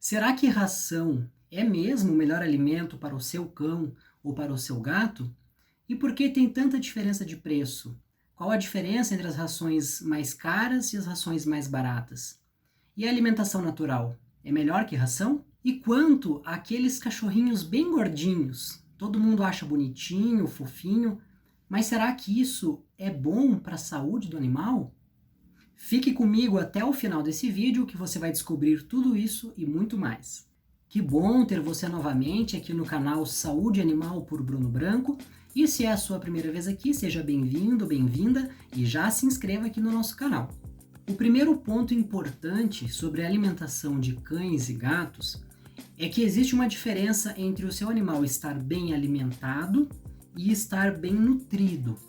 Será que ração é mesmo o melhor alimento para o seu cão ou para o seu gato? E por que tem tanta diferença de preço? Qual a diferença entre as rações mais caras e as rações mais baratas? E a alimentação natural? É melhor que ração? E quanto àqueles cachorrinhos bem gordinhos? Todo mundo acha bonitinho, fofinho, mas será que isso é bom para a saúde do animal? Fique comigo até o final desse vídeo que você vai descobrir tudo isso e muito mais. Que bom ter você novamente aqui no canal Saúde Animal por Bruno Branco. E se é a sua primeira vez aqui, seja bem-vindo, bem-vinda e já se inscreva aqui no nosso canal. O primeiro ponto importante sobre a alimentação de cães e gatos é que existe uma diferença entre o seu animal estar bem alimentado e estar bem nutrido.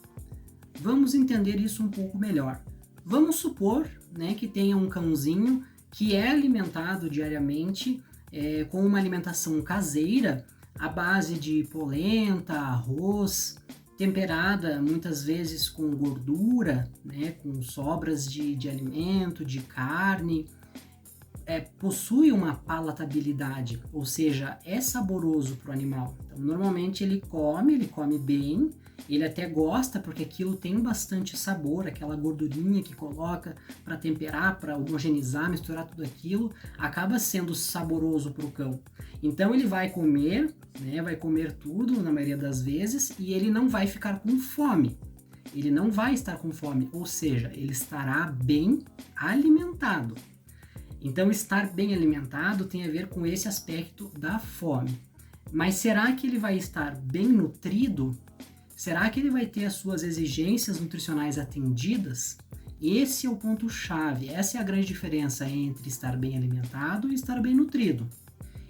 Vamos entender isso um pouco melhor. Vamos supor, que tenha um cãozinho que é alimentado diariamente com uma alimentação caseira à base de polenta, arroz, temperada muitas vezes com gordura, com sobras de alimento, de carne. Possui uma palatabilidade, ou seja, é saboroso para o animal. Então, normalmente ele come bem, ele até gosta porque aquilo tem bastante sabor, aquela gordurinha que coloca para temperar, para homogeneizar, misturar tudo aquilo, acaba sendo saboroso para o cão. Então ele vai comer tudo na maioria das vezes e ele não vai ficar com fome. Ele não vai estar com fome, ou seja, ele estará bem alimentado. Então, estar bem alimentado tem a ver com esse aspecto da fome. Mas será que ele vai estar bem nutrido? Será que ele vai ter as suas exigências nutricionais atendidas? Esse é o ponto-chave, essa é a grande diferença entre estar bem alimentado e estar bem nutrido.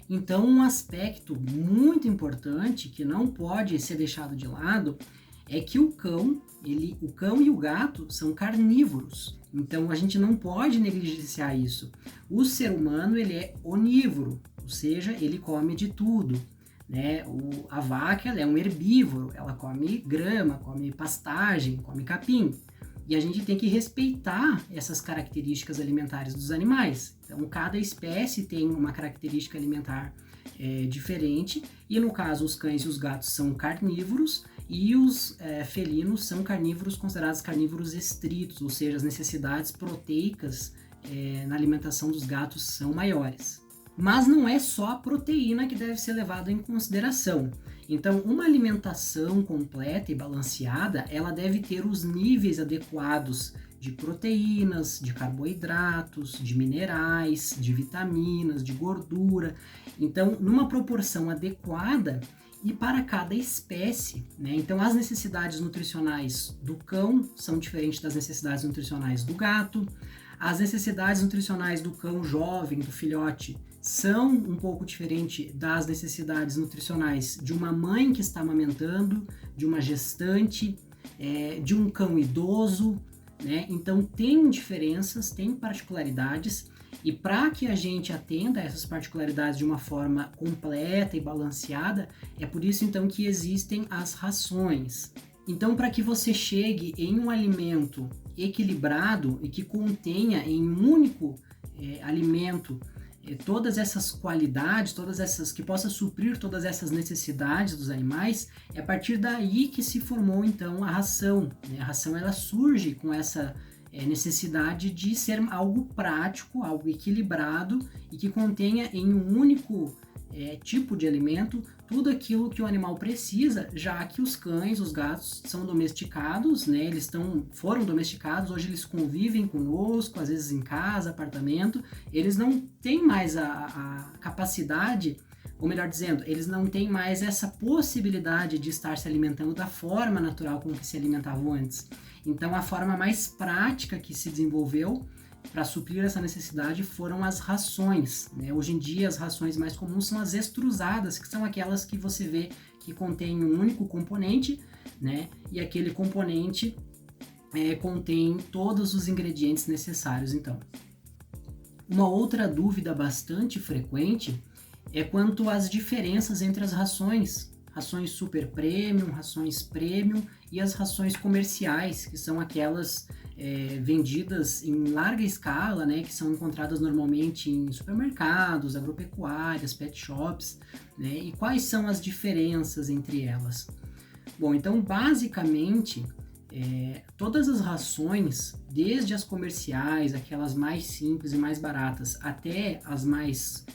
Então, um aspecto muito importante que não pode ser deixado de lado é que o cão e o gato são carnívoros. Então a gente não pode negligenciar isso. O ser humano ele é onívoro, ou seja, ele come de tudo. A vaca ela é um herbívoro, ela come grama, come pastagem, come capim. E a gente tem que respeitar essas características alimentares dos animais. Então cada espécie tem uma característica alimentar diferente, e no caso os cães e os gatos são carnívoros e os felinos são carnívoros considerados carnívoros estritos, ou seja, as necessidades proteicas na alimentação dos gatos são maiores. Mas não é só a proteína que deve ser levada em consideração. Então, uma alimentação completa e balanceada, ela deve ter os níveis adequados de proteínas, de carboidratos, de minerais, de vitaminas, de gordura. Então, numa proporção adequada e para cada espécie, Então, as necessidades nutricionais do cão são diferentes das necessidades nutricionais do gato. As necessidades nutricionais do cão jovem, do filhote, são um pouco diferentes das necessidades nutricionais de uma mãe que está amamentando, de uma gestante, de um cão idoso, Então tem diferenças, tem particularidades, e para que a gente atenda a essas particularidades de uma forma completa e balanceada, é por isso então que existem as rações. Então, para que você chegue em um alimento equilibrado e que contenha em um único alimento todas essas qualidades, que possa suprir todas essas necessidades dos animais, é a partir daí que se formou então a ração. A ração ela surge com essa necessidade de ser algo prático, algo equilibrado e que contenha em um único tipo de alimento tudo aquilo que o animal precisa, já que os cães, os gatos são domesticados, eles foram domesticados, hoje eles convivem conosco, às vezes em casa, apartamento, eles não têm mais a capacidade, ou melhor dizendo, eles não têm mais essa possibilidade de estar se alimentando da forma natural como que se alimentavam antes. Então a forma mais prática que se desenvolveu para suprir essa necessidade foram as rações. Hoje em dia as rações mais comuns são as extrusadas, que são aquelas que você vê que contém um único componente, e aquele componente contém todos os ingredientes necessários. Então, uma outra dúvida bastante frequente é quanto às diferenças entre as rações super premium, rações premium e as rações comerciais, que são aquelas vendidas em larga escala, né, que são encontradas normalmente em supermercados, agropecuárias, pet shops, né, e quais são as diferenças entre elas? Bom, então basicamente todas as rações, desde as comerciais, aquelas mais simples e mais baratas, até as mais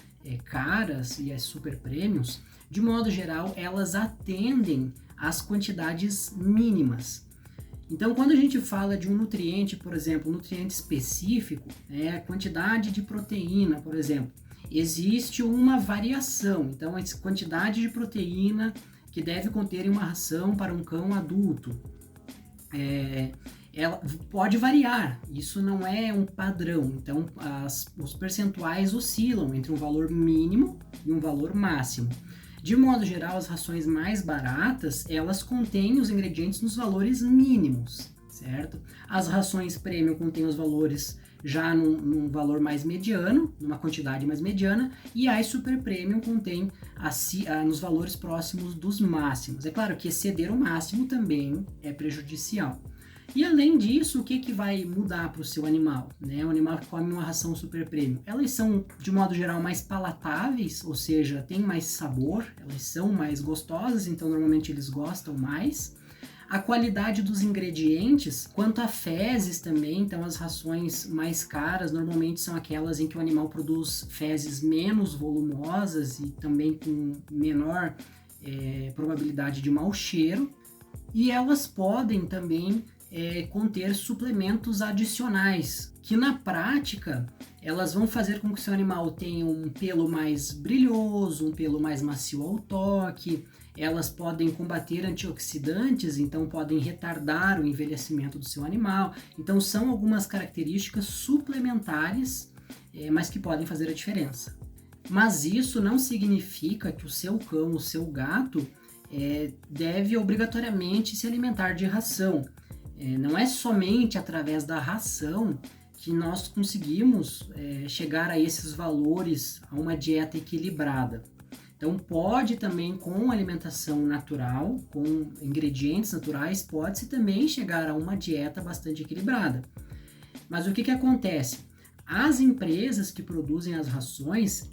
caras e as super premiums, de modo geral, elas atendem às quantidades mínimas. Então, quando a gente fala de um nutriente, por exemplo, um nutriente específico, a quantidade de proteína, por exemplo, existe uma variação. Então, a quantidade de proteína que deve conter em uma ração para um cão adulto, ela pode variar, isso não é um padrão. Então, os percentuais oscilam entre um valor mínimo e um valor máximo. De modo geral, as rações mais baratas, elas contêm os ingredientes nos valores mínimos, certo? As rações premium contêm os valores já num valor mais mediano, numa quantidade mais mediana, e as super premium contêm nos valores próximos dos máximos. É claro que exceder o máximo também é prejudicial. E além disso, o que vai mudar para o seu animal? O animal que come uma ração super premium, elas são, de modo geral, mais palatáveis, ou seja, tem mais sabor, elas são mais gostosas, então normalmente eles gostam mais. A qualidade dos ingredientes, quanto a fezes também, então as rações mais caras normalmente são aquelas em que o animal produz fezes menos volumosas e também com menor probabilidade de mau cheiro. E elas podem também conter suplementos adicionais, que na prática elas vão fazer com que o seu animal tenha um pelo mais brilhoso, um pelo mais macio ao toque. Elas podem combater antioxidantes, então podem retardar o envelhecimento do seu animal. Então são algumas características suplementares, mas que podem fazer a diferença. Mas isso não significa que o seu cão, o seu gato, deve obrigatoriamente se alimentar de ração. Não é somente através da ração que nós conseguimos chegar a esses valores, a uma dieta equilibrada. Então pode também, com alimentação natural, com ingredientes naturais, pode-se também chegar a uma dieta bastante equilibrada. Mas o que acontece? As empresas que produzem as rações,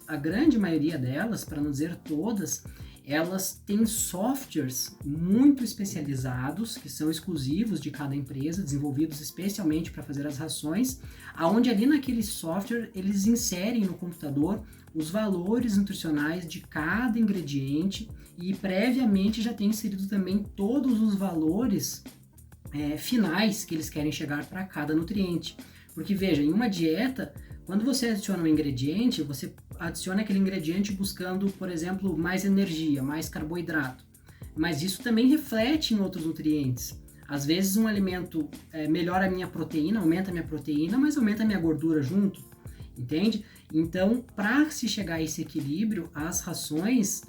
a grande maioria delas, para não dizer todas, elas têm softwares muito especializados, que são exclusivos de cada empresa, desenvolvidos especialmente para fazer as rações, aonde ali naquele software eles inserem no computador os valores nutricionais de cada ingrediente e previamente já tem inserido também todos os valores finais que eles querem chegar para cada nutriente. Porque veja, em uma dieta, quando você adiciona um ingrediente, você adiciona aquele ingrediente buscando, por exemplo, mais energia, mais carboidrato. Mas isso também reflete em outros nutrientes. Às vezes um alimento melhora a minha proteína, aumenta a minha proteína, mas aumenta a minha gordura junto, entende? Então, para se chegar a esse equilíbrio, as rações,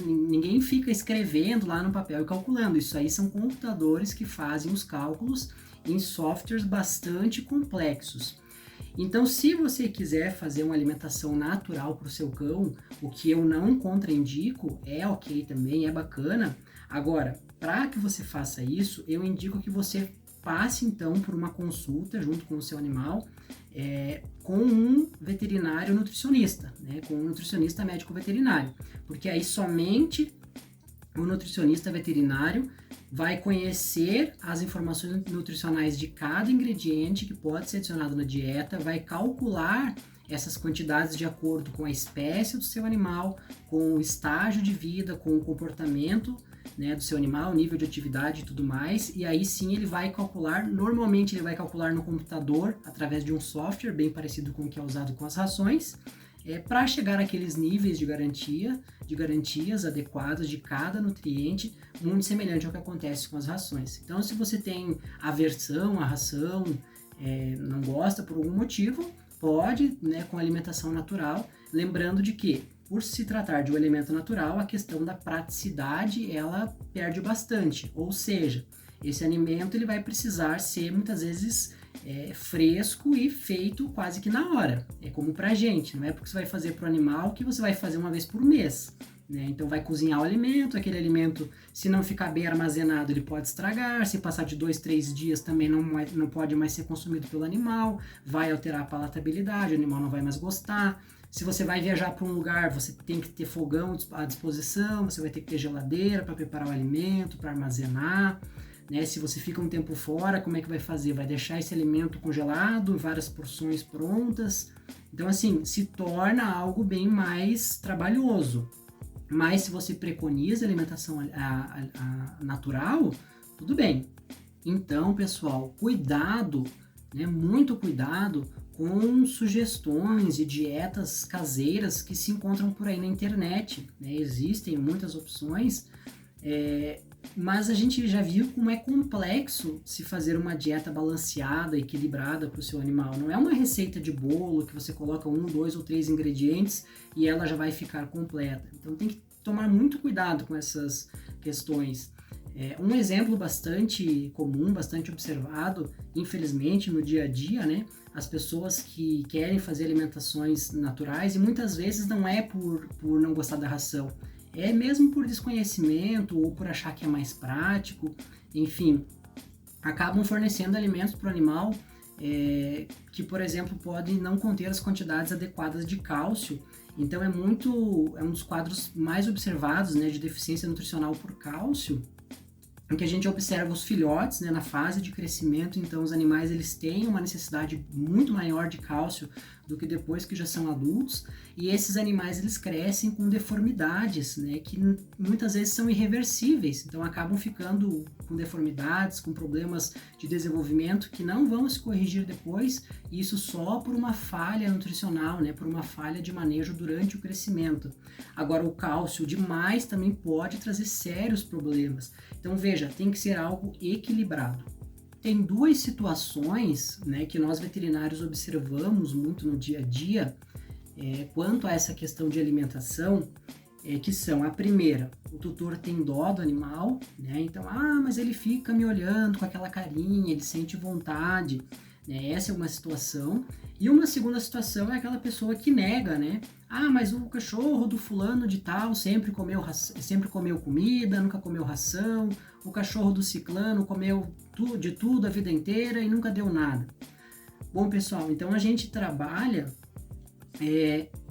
ninguém fica escrevendo lá no papel e calculando. Isso aí são computadores que fazem os cálculos em softwares bastante complexos. Então, se você quiser fazer uma alimentação natural para o seu cão, o que eu não contraindico, é ok também, é bacana. Agora, para que você faça isso, eu indico que você passe então por uma consulta junto com o seu animal, com um veterinário nutricionista, com um nutricionista médico veterinário, porque aí somente o nutricionista veterinário vai conhecer as informações nutricionais de cada ingrediente que pode ser adicionado na dieta, vai calcular essas quantidades de acordo com a espécie do seu animal, com o estágio de vida, com o comportamento do seu animal, nível de atividade e tudo mais, e aí sim ele vai calcular, normalmente ele vai calcular no computador, através de um software bem parecido com o que é usado com as rações, para chegar àqueles níveis de garantias adequadas de cada nutriente, muito semelhante ao que acontece com as rações. Então, se você tem aversão à ração, não gosta por algum motivo, pode, com alimentação natural, lembrando de que, por se tratar de um alimento natural, a questão da praticidade, ela perde bastante, ou seja, esse alimento ele vai precisar ser, muitas vezes, fresco e feito quase que na hora. É como pra gente, não é porque você vai fazer para o animal que você vai fazer uma vez por mês. né? Então vai cozinhar o alimento, aquele alimento, se não ficar bem armazenado, ele pode estragar, se passar de 2, 3 dias também não pode mais ser consumido pelo animal, vai alterar a palatabilidade, o animal não vai mais gostar. Se você vai viajar para um lugar, você tem que ter fogão à disposição, você vai ter que ter geladeira para preparar o alimento, para armazenar, né? Se você fica um tempo fora, como é que vai fazer? Vai deixar esse alimento congelado, várias porções prontas? Então, assim, se torna algo bem mais trabalhoso. Mas se você preconiza a alimentação natural, tudo bem. Então, pessoal, cuidado, né? Muito cuidado com sugestões de dietas caseiras que se encontram por aí na internet, né? Existem muitas opções, mas a gente já viu como é complexo se fazer uma dieta balanceada, equilibrada para o seu animal. Não é uma receita de bolo que você coloca 1, 2 ou 3 ingredientes e ela já vai ficar completa. Então tem que tomar muito cuidado com essas questões. Um exemplo bastante comum, bastante observado, infelizmente, no dia a dia, né? As pessoas que querem fazer alimentações naturais, e muitas vezes não é por não gostar da ração, é mesmo por desconhecimento ou por achar que é mais prático, enfim, acabam fornecendo alimentos para o animal que, por exemplo, podem não conter as quantidades adequadas de cálcio. Então é um dos quadros mais observados, né, de deficiência nutricional por cálcio, em que a gente observa os filhotes, né, na fase de crescimento. Então os animais eles têm uma necessidade muito maior de cálcio do que depois que já são adultos, e esses animais eles crescem com deformidades, né, que muitas vezes são irreversíveis, então acabam ficando com deformidades, com problemas de desenvolvimento que não vão se corrigir depois, e isso só por uma falha nutricional, né, por uma falha de manejo durante o crescimento. Agora, o cálcio demais também pode trazer sérios problemas. Então veja, tem que ser algo equilibrado. Tem duas situações, né, que nós veterinários observamos muito no dia a dia quanto a essa questão de alimentação, que são: a primeira, o tutor tem dó do animal, né, então, mas ele fica me olhando com aquela carinha, ele sente vontade, né, essa é uma situação. E uma segunda situação é aquela pessoa que nega, né, mas o cachorro do fulano de tal sempre comeu comida, nunca comeu ração, o cachorro do ciclano comeu de tudo a vida inteira e nunca deu nada. Bom, pessoal, então a gente trabalha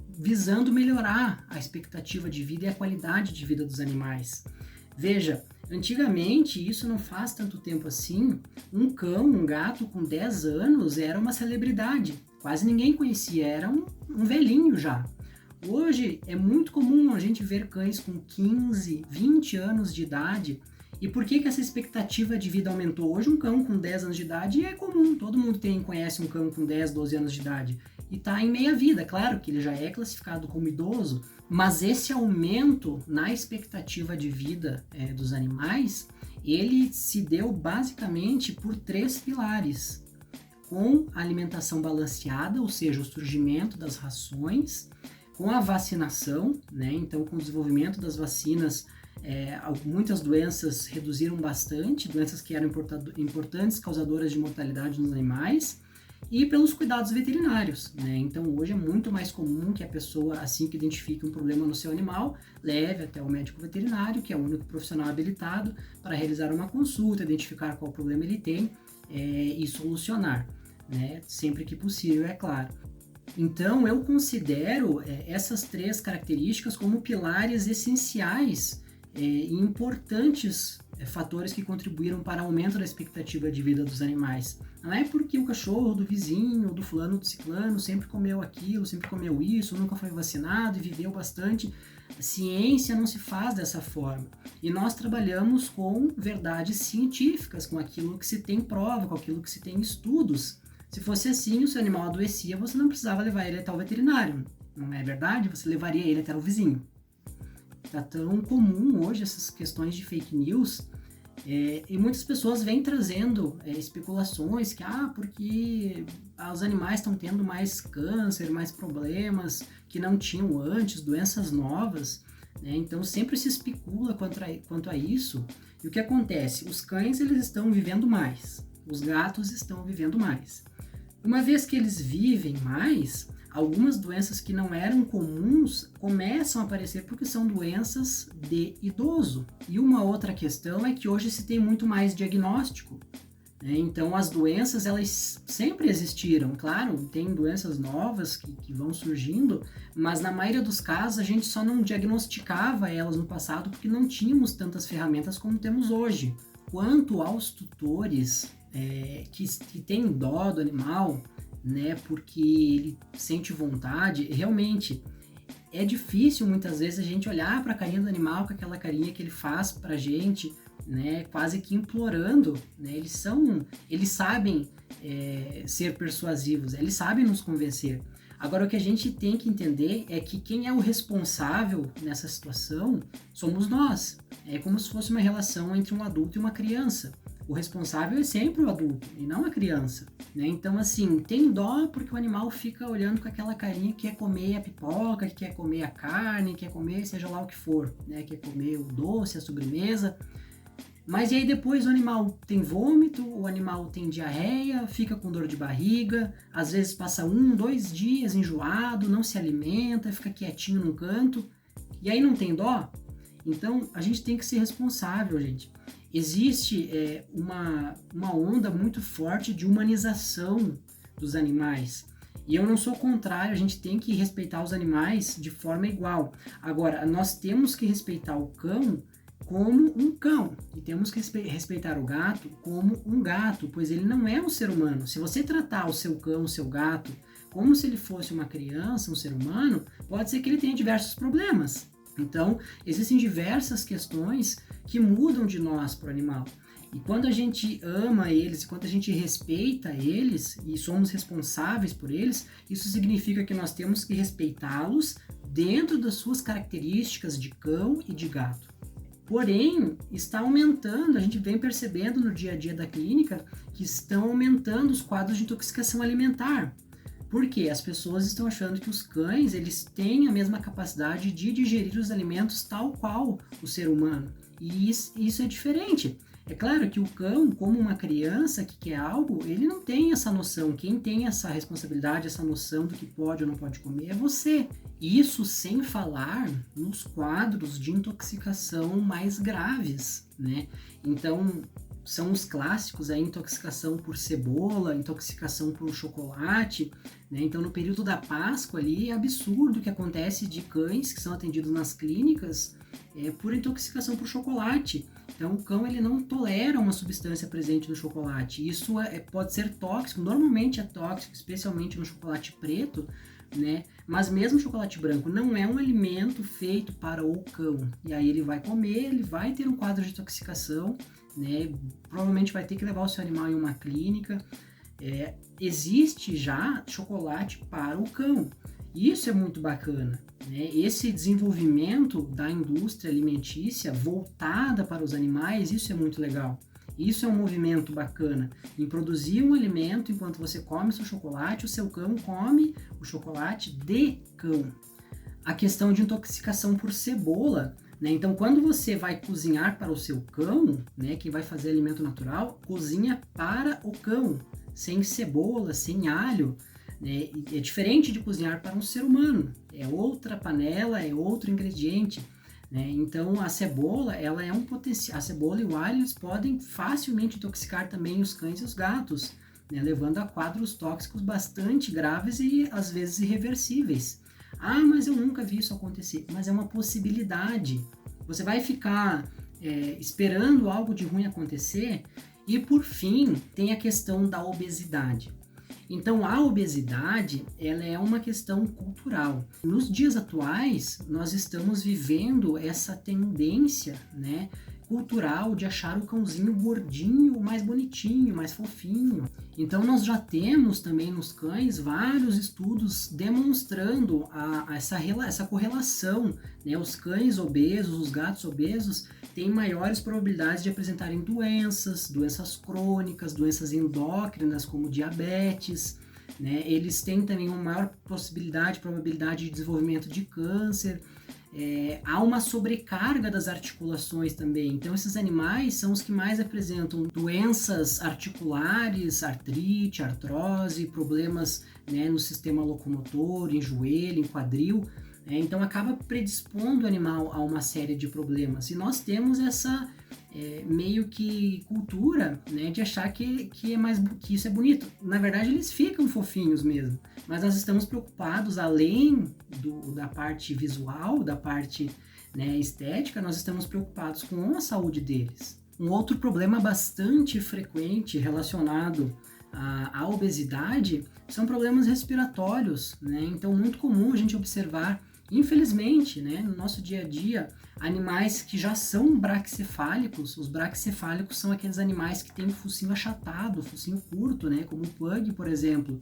visando melhorar a expectativa de vida e a qualidade de vida dos animais. Veja, antigamente, isso não faz tanto tempo assim, um gato com 10 anos era uma celebridade, quase ninguém conhecia, era um velhinho já. Hoje é muito comum a gente ver cães com 15, 20 anos de idade. E por que essa expectativa de vida aumentou? Hoje um cão com 10 anos de idade é comum, todo mundo conhece um cão com 10, 12 anos de idade. E está em meia vida, claro que ele já é classificado como idoso, mas esse aumento na expectativa de vida dos animais, ele se deu basicamente por 3 pilares. Com a alimentação balanceada, ou seja, o surgimento das rações, com a vacinação, né? Então com o desenvolvimento das vacinas, muitas doenças reduziram bastante, doenças que eram importantes causadoras de mortalidade nos animais, e pelos cuidados veterinários, né? Então hoje é muito mais comum que a pessoa, assim que identifique um problema no seu animal, leve até o médico veterinário, que é o único profissional habilitado para realizar uma consulta, identificar qual problema ele tem e solucionar, né? Sempre que possível, é claro. Então eu considero essas 3 características como pilares essenciais e importantes fatores que contribuíram para o aumento da expectativa de vida dos animais. Não é porque o cachorro do vizinho, do fulano, do ciclano, sempre comeu aquilo, sempre comeu isso, nunca foi vacinado e viveu bastante. A ciência não se faz dessa forma. E nós trabalhamos com verdades científicas, com aquilo que se tem prova, com aquilo que se tem estudos. Se fosse assim, o seu animal adoecia, você não precisava levar ele até o veterinário. Não é verdade? Você levaria ele até o vizinho. Está tão comum hoje essas questões de fake news, e muitas pessoas vêm trazendo especulações que porque os animais estão tendo mais câncer, mais problemas que não tinham antes, doenças novas, né? Então sempre se especula quanto a isso. E o que acontece? Os cães eles estão vivendo mais, os gatos estão vivendo mais. Uma vez que eles vivem mais, algumas doenças que não eram comuns começam a aparecer porque são doenças de idoso. E uma outra questão é que hoje se tem muito mais diagnóstico, né? Então as doenças, elas sempre existiram, claro, tem doenças novas que vão surgindo, mas na maioria dos casos a gente só não diagnosticava elas no passado porque não tínhamos tantas ferramentas como temos hoje. Quanto aos tutores que têm dó do animal, né, porque ele sente vontade, realmente é difícil muitas vezes a gente olhar para a carinha do animal com aquela carinha que ele faz para a gente, né, quase que implorando, né, eles sabem ser persuasivos, eles sabem nos convencer. Agora, o que a gente tem que entender é que quem é o responsável nessa situação somos nós. É como se fosse uma relação entre um adulto e uma criança. O responsável é sempre o adulto e não a criança, né? Então, assim, tem dó porque o animal fica olhando com aquela carinha que quer comer a pipoca, que quer comer a carne, que quer comer seja lá o que for, né? Quer comer o doce, a sobremesa. Mas e aí depois o animal tem vômito, o animal tem diarreia, fica com dor de barriga, às vezes passa 1, 2 dias enjoado, não se alimenta, fica quietinho num canto, e aí não tem dó? Então a gente tem que ser responsável, gente. Existe uma onda muito forte de humanização dos animais. E eu não sou contrário, a gente tem que respeitar os animais de forma igual. Agora, nós temos que respeitar o cão como um cão, e temos que respeitar o gato como um gato, pois ele não é um ser humano. Se você tratar o seu cão, o seu gato, como se ele fosse uma criança, um ser humano, pode ser que ele tenha diversos problemas. Então, existem diversas questões que mudam de nós para o animal. E quando a gente ama eles, quando a gente respeita eles e somos responsáveis por eles, isso significa que nós temos que respeitá-los dentro das suas características de cão e de gato. Porém, está aumentando, a gente vem percebendo no dia a dia da clínica que estão aumentando os quadros de intoxicação alimentar. Por quê? As pessoas estão achando que os cães, eles têm a mesma capacidade de digerir os alimentos tal qual o ser humano. E isso é diferente. É claro que o cão, como uma criança que quer algo, ele não tem essa noção. Quem tem essa responsabilidade, essa noção do que pode ou não pode comer é você. Isso sem falar nos quadros de intoxicação mais graves, né? Então, são os clássicos, a intoxicação por cebola, intoxicação por chocolate, né? Então, no período da Páscoa ali, é absurdo o que acontece de cães que são atendidos nas clínicas por intoxicação por chocolate. Então, o cão ele não tolera uma substância presente no chocolate. Isso pode ser tóxico, normalmente é tóxico, especialmente no chocolate preto, né? Mas mesmo o chocolate branco não é um alimento feito para o cão. E aí ele vai comer, ele vai ter um quadro de intoxicação, né? Provavelmente vai ter que levar o seu animal em uma clínica. Existe já chocolate para o cão. Isso é muito bacana, né? Esse desenvolvimento da indústria alimentícia voltada para os animais, isso é muito legal. Isso é um movimento bacana, em produzir um alimento enquanto você come seu chocolate, o seu cão come o chocolate de cão. A questão de intoxicação por cebola, né? Então, quando você vai cozinhar para o seu cão, né, que vai fazer alimento natural, cozinha para o cão, sem cebola, sem alho, né? É diferente de cozinhar para um ser humano, é outra panela, é outro ingrediente. Né? Então a cebola, ela é um potencial. A cebola e o alho eles podem facilmente intoxicar também os cães e os gatos, né? Levando a quadros tóxicos bastante graves e às vezes irreversíveis. Ah, mas eu nunca vi isso acontecer. Mas é uma possibilidade. Você vai ficar esperando algo de ruim acontecer. E por fim, tem a questão da obesidade. Então, a obesidade, ela é uma questão cultural. Nos dias atuais, nós estamos vivendo essa tendência, né, cultural de achar o cãozinho gordinho, mais bonitinho, mais fofinho. Então, nós já temos também nos cães vários estudos demonstrando essa correlação, né? Os cães obesos, os gatos obesos, têm maiores probabilidades de apresentarem doenças crônicas, doenças endócrinas como diabetes, né? Eles têm também uma maior probabilidade de desenvolvimento de câncer. há uma sobrecarga das articulações também. Então, esses animais são os que mais apresentam doenças articulares, artrite, artrose, problemas, né, no sistema locomotor, em joelho, em quadril. Então, acaba predispondo o animal a uma série de problemas. E nós temos essa meio que cultura, né, de achar que isso é bonito. Na verdade, eles ficam fofinhos mesmo. Mas nós estamos preocupados, além da parte visual, da parte, né, estética, nós estamos preocupados com a saúde deles. Um outro problema bastante frequente relacionado à obesidade são problemas respiratórios, né? Então, muito comum a gente observar, infelizmente, né, no nosso dia a dia, animais que já são braquicefálicos. Os braquicefálicos são aqueles animais que têm o focinho achatado, o focinho curto, né, como o pug, por exemplo.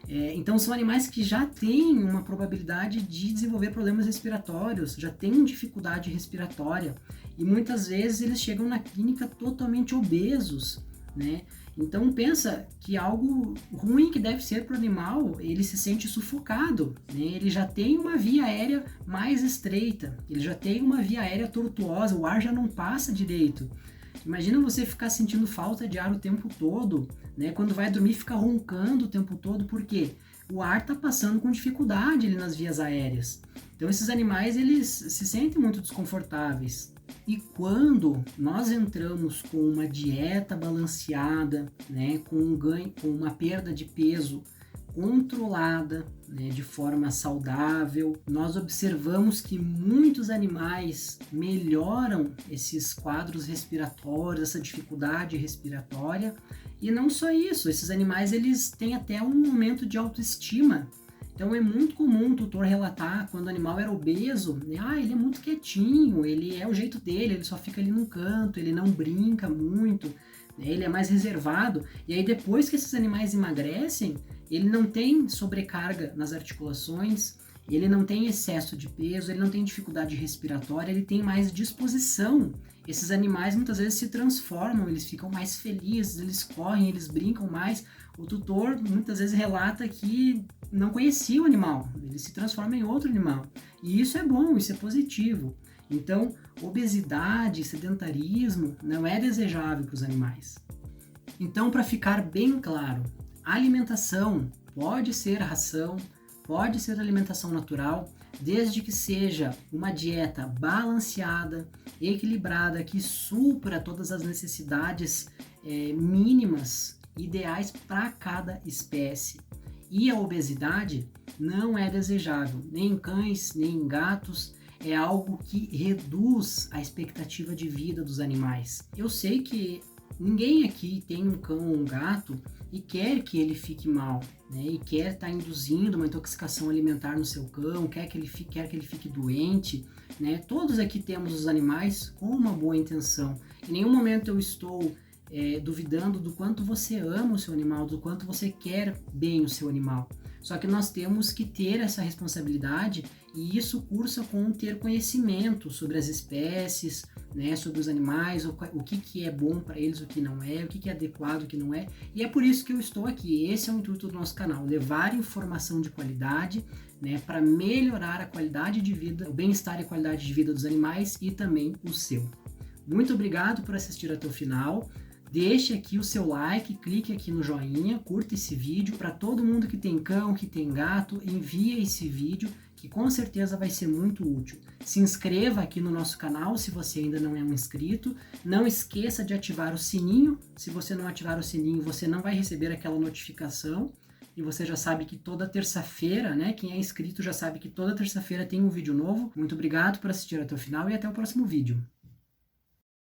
Então, são animais que já têm uma probabilidade de desenvolver problemas respiratórios, já têm dificuldade respiratória, e muitas vezes eles chegam na clínica totalmente obesos, né? Então, pensa que algo ruim que deve ser para o animal, ele se sente sufocado, né? Ele já tem uma via aérea mais estreita, ele já tem uma via aérea tortuosa, o ar já não passa direito. Imagina você ficar sentindo falta de ar o tempo todo, né? Quando vai dormir fica roncando o tempo todo, por quê? O ar está passando com dificuldade ali nas vias aéreas. Então esses animais, eles se sentem muito desconfortáveis. E quando nós entramos com uma dieta balanceada, né, com um ganho, com uma perda de peso controlada, né, de forma saudável, nós observamos que muitos animais melhoram esses quadros respiratórios, essa dificuldade respiratória. E não só isso, esses animais, eles têm até um aumento de autoestima. Então é muito comum o tutor relatar quando o animal era obeso, né? Ele é muito quietinho, ele é o jeito dele, ele só fica ali num canto, ele não brinca muito, né? Ele é mais reservado. E aí depois que esses animais emagrecem, ele não tem sobrecarga nas articulações, ele não tem excesso de peso, ele não tem dificuldade respiratória, ele tem mais disposição. Esses animais muitas vezes se transformam, eles ficam mais felizes, eles correm, eles brincam mais. O tutor muitas vezes relata que não conhecia o animal, ele se transforma em outro animal. E isso é bom, isso é positivo. Então, obesidade, sedentarismo não é desejável para os animais. Então, para ficar bem claro, a alimentação pode ser ração, pode ser alimentação natural, desde que seja uma dieta balanceada, equilibrada, que supra todas as necessidades mínimas, ideais para cada espécie. E a obesidade não é desejável, nem em cães, nem em gatos, é algo que reduz a expectativa de vida dos animais. Eu sei que ninguém aqui tem um cão ou um gato e quer que ele fique mal, né? E quer estar induzindo uma intoxicação alimentar no seu cão, quer que ele fique doente, né? Todos aqui temos os animais com uma boa intenção. Em nenhum momento eu estou duvidando do quanto você ama o seu animal, do quanto você quer bem o seu animal. Só que nós temos que ter essa responsabilidade, e isso cursa com ter conhecimento sobre as espécies, né, sobre os animais, o que é bom para eles, o que não é, o que é adequado, o que não é. E é por isso que eu estou aqui. Esse é o intuito do nosso canal, levar informação de qualidade, né, para melhorar a qualidade de vida, o bem-estar e a qualidade de vida dos animais e também o seu. Muito obrigado por assistir até o final. Deixe aqui o seu like, clique aqui no joinha, curta esse vídeo. Para todo mundo que tem cão, que tem gato, envie esse vídeo, que com certeza vai ser muito útil. Se inscreva aqui no nosso canal se você ainda não é um inscrito. Não esqueça de ativar o sininho. Se você não ativar o sininho, você não vai receber aquela notificação. E você já sabe que toda terça-feira, né? Quem é inscrito já sabe que toda terça-feira tem um vídeo novo. Muito obrigado por assistir até o final e até o próximo vídeo.